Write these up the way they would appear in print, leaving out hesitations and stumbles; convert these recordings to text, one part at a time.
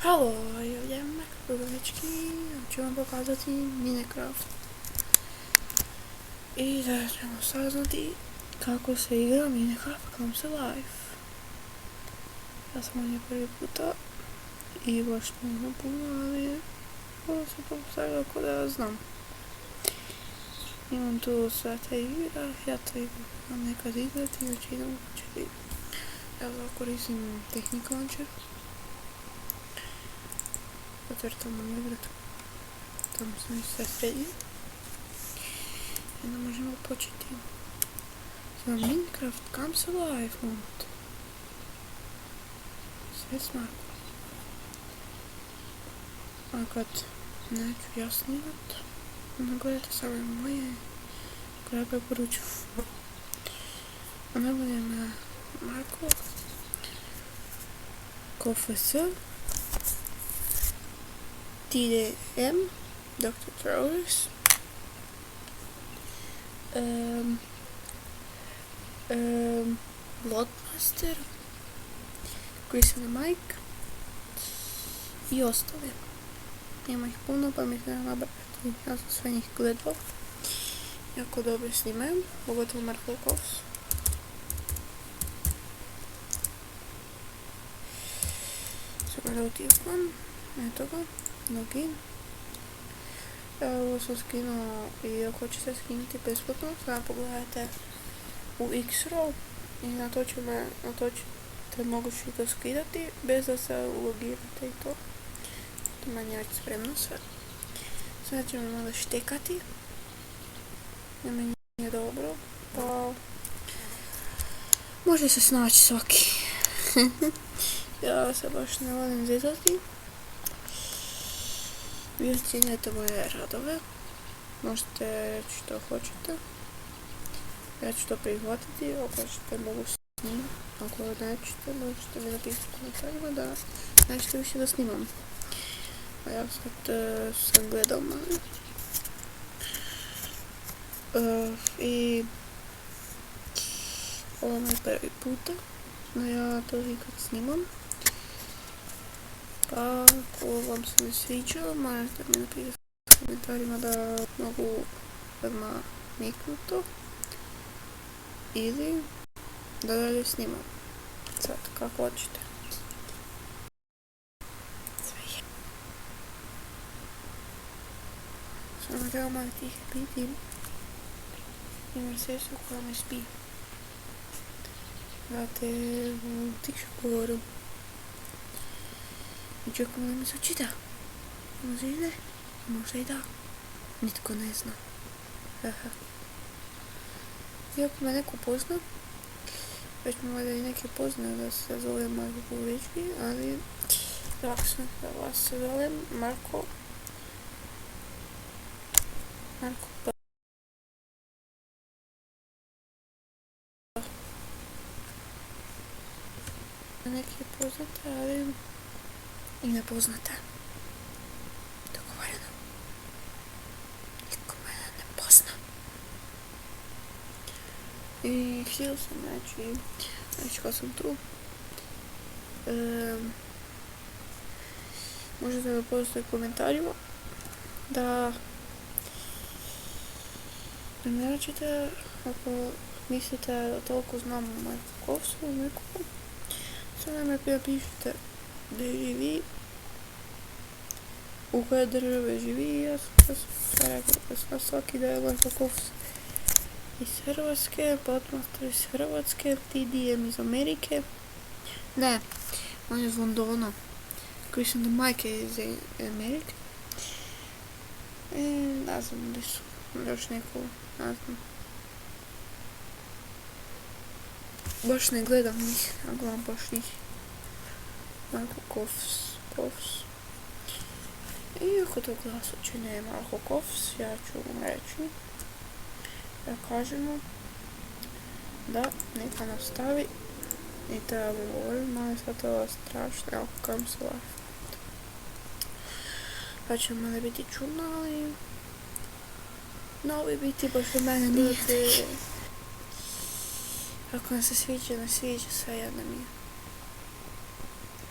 Halo, idem rubričky, čo vám pokazati Minecraft. I da ćemo saznati kako se igra Minecraft Comes Alive. Ja sam ovdje prvi puta i baš ne znam puno, ali ovo se postavilo ko da ja znam. Imam tu sve te igre, ja to igram nekad igrati, većinom učiti. Ja koristim Technic Launcher. Zato jer tamo igrati, tamo sam i sve sredio. I onda možemo početi. Za Minecraft Comes Alive mod. Sve smako. A kad neću ja snimat, onda gledajte samo moje koje ja preporučujem. Onda budem Marko KFS TDM Dr. Throwers Bloodmaster Chris and Mike i ostale. Ima ih puno pa mi treba nabrati. Ja sam sve njih gledao. Jako dobro snimaju, pogotovo Marko Kovs. Sada da utipam, eto ga, login. Ovo sam skinuo i ako ćete skinuti besplatno, sada pogledajte u X-Row i na to ćete mogući to skidati bez da se ulogirate i to. To manje već spremno sve. Sada ćemo malo štekati. Meni je dobro, pa može se snaći svaki. Ja se baš ne volim zezati. Vi ocjenjujete moje radove. Možete reći što hoćete. Ja ću to prihvatiti, ako ćete mogu snimati. Ako nećete, možete mi napisati u komentarima da nećete više da snimam. A ja sad sam gledao malo. I ovo mi je prvi puta, no ja to ikad snimam. Pa ako vam se ne sviđa, možete mi napisati u komentarima da mogu odmah miknuti to. Ili da dalje snimam. Sad, kako hoćete. Sve je. Samo treba malo tih biti. Imam sestru koja me spi. Da te tiše govorim. I čekam da mi se čita. Možda i ne, možda i da. Nitko ne zna. Haha. Iako me neko pozna, već me valjda i neki poznaju da se zove Marko Pavlički, ali lakše da vas se zovem Marko Neki poznate, ali i nepoznate. Dogovoreno. Niko mene ne pozna. I htjela sam reći kad sam tu. Možete me poslati u komentarima da ne rećete ako mislite da toliko znam o Marku Kovsu i nekoga. Sada me pišite gdje živi, u koje države živi. Ja sam rekao da sam svaki da je Marko Kovs iz Hrvatske, Bloodmaster iz Hrvatske, TDM iz Amerike. Ne, on je iz Londona. Chris and Mike je iz Amerike. Ne znam gdje su, još neko, ne znam. Baš ne gledam njih, a gledam baš njih. Marko Kovs. I ako to glasače ne je Marko Kovs, ja ću reći da kažemo da neka nastavi i to ja vam govorim, ali sad to je strašno, evo kam se live. Pa će malo biti čudno, ali novi biti baš od mene nije. Ako vam se sviđa, ne sviđa, sve jedno mi je.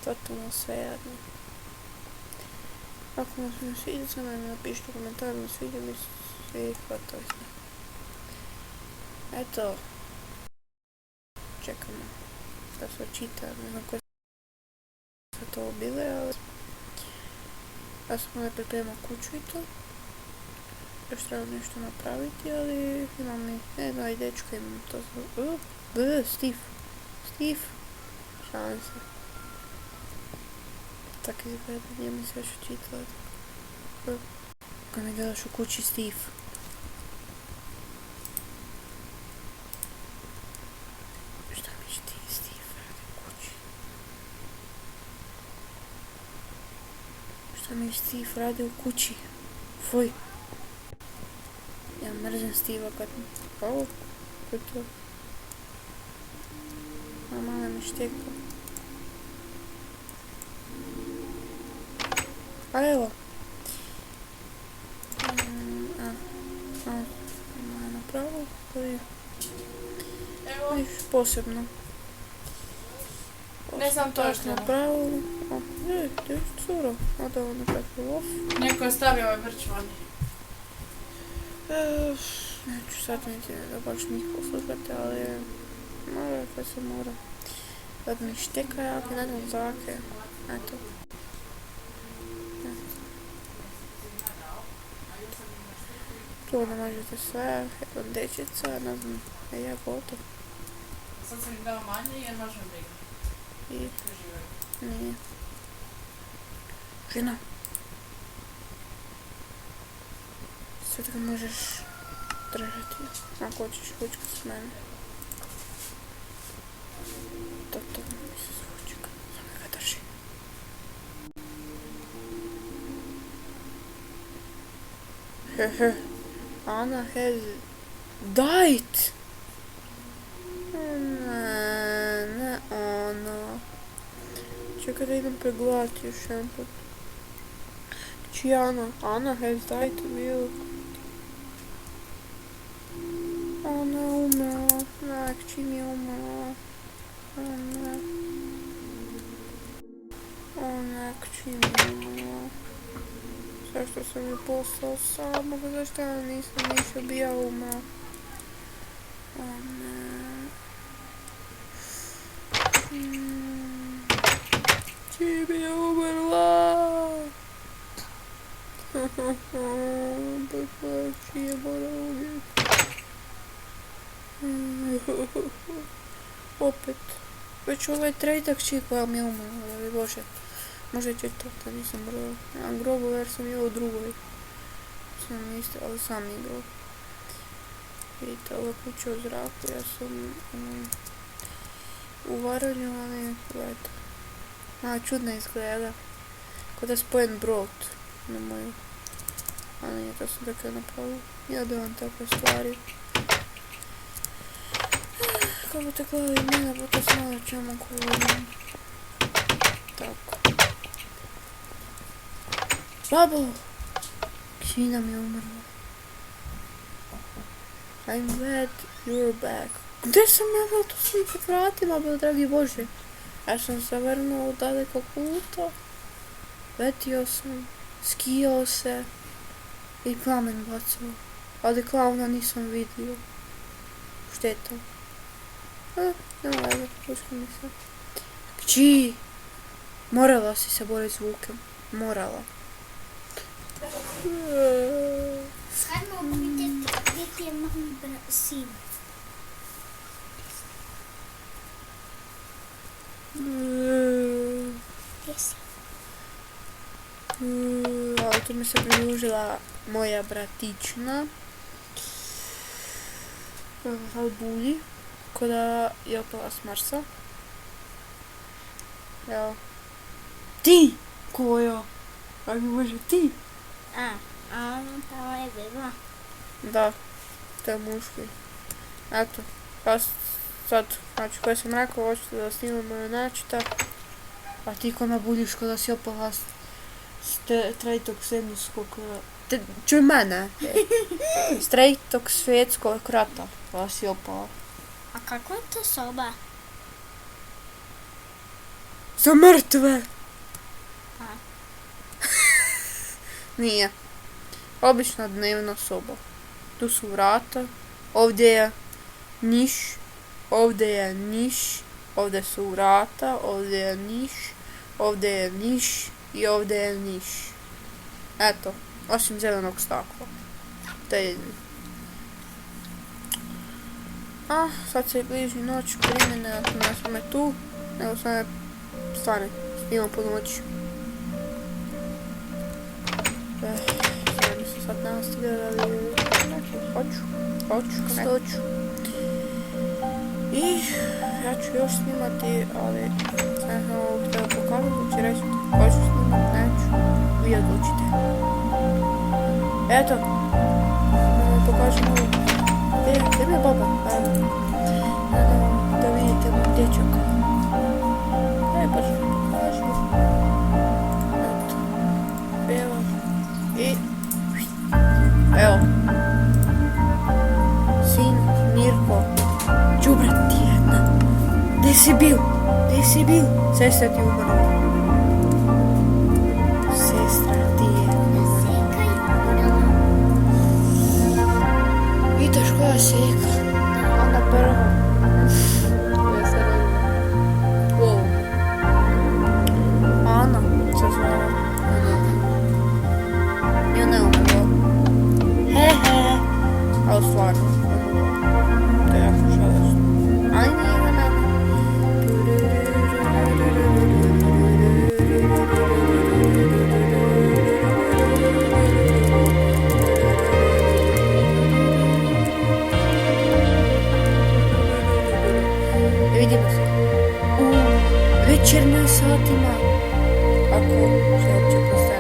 Totalno sve jedno. Ako nas ne sviđa, napišite komentar, ne sviđa mi se i hvatali smo. Eto, čekamo da se očita, ne znam koje su to bile, ali ja sam ne pripremao kuću i to. Još treba nešto napraviti, ali imam i jedno i dečko imam to za... Steve, šalim se. Tako izgleda, nije mi se još učitala. Kad me gledaš u kući, Steve. Šta mi će ti, Steve, radi u kući? Šta mi Steve radi u kući? Fuj. Ja mrzim Steve-a kad... Ovo? Ko je to? Mama mi štekla. A evo. Ima je napravo, koji... Niš posebno. Ne znam točno. Napravo. To je curo. Onda ovo nekako off. Neko je stavio ovaj vrč vani. Neću sad niti da baš njih poslušati, ali... Mora kad se mora. Kad mi šteka jake, ne znam zake. Eto. Tu ne možete sve, jedan dečica, ne znam, ja gotov. Sad sam im dao manje jer možem briga. I... Nije. Žena. Sad ga možeš držati, ako hoćeš vučka s mene. To mi se zvučka, samo ga drži. Hehe. Anna has died. Ne, Anna. Čekaj da idem pregledati još jedan put. Či Anna has died will. Ona umrla. Kći mi je umrla. Ona kći mi je umrla. Zašto sam ju poslao samo, zašto ja nisam ništa bija umrla. O ne. Či mi je umrla. Či je mora uvijek. Opet. Već ovaj tretak či koja mi je umrla, da bi Bože. Možda će to da nisam brojala. Imam grobu jer sam je u drugoj. Sam isto, ali sam je grob. Vidite, ova kuća u zraku, ja sam u Varanju, ali gledajte. Čudno izgleda. Kao da je spojen brod na moju. Ali nije, to sam rekao napravila. Ja davam takve stvari. Kako budete gledali mene, budete znali čemu govorim. Tako. Babo! Kćina mi je umrla. I'm glad you're back. Gdje sam ja bila? Tu sam pred vratima bio, dragi Bože. Ja sam se vrnuo od dalekog puta. Letio sam, skijao se i plamen bacao. Ali klauna nisam vidio. Šteta. Nema veze, pušta mi se. Kći! Morala si se boriti s Vukem. Morala. Schrijf maar op dit je mag niet zien. Ali tu mi se pridružila moja bratična. Albulji. Ko da je opala s Marsa. Evo. Ti! Koja? Ako može ti? To je bila. Da, to je muški. Eto, pa sad, znači koje sam rekao, hoćete da snimamo načita, a ti ko me budiš ko da si opala s tretog svjetskog... Čuj mene! S tretog svjetskog rata, da si opala. A kako je to soba? Za mrtve! Nije. Obična dnevna soba. Tu su vrata. Ovdje je niš. Ovdje je niš. Ovdje su vrata. Ovdje je niš. Ovdje je niš. I ovdje je niš. Eto. Osim zelenog stakla. To je jedino. A, sad se bliži noć. Primjene, ako ne sam tu. Nego sam je stane. Snimam po noći. Sad danas gledali, hoću. I ja ću još snimati, ali ne znam ovo htjela pokazati, će reći hoću snimati, neću, vi odlučite. Eto, pokažem ovo, gdje mi je baba, da vidite moj dječaka. Baš mi pokažu. Eto, evo, i evo, sin Mirko, đubret ti jedna. Gdje si bil? Sestra ti umrla. Sestra ti je Seka je umrla. Pitaš koja seka? Ona prva. Ja se rodila. Wow. Ana se zvala. I ona je umrla. He. Ali stvarno. To je jako žalostno. Ali nije na mene. Vidimo se. U večernjim satima. Ako se uopće postaje.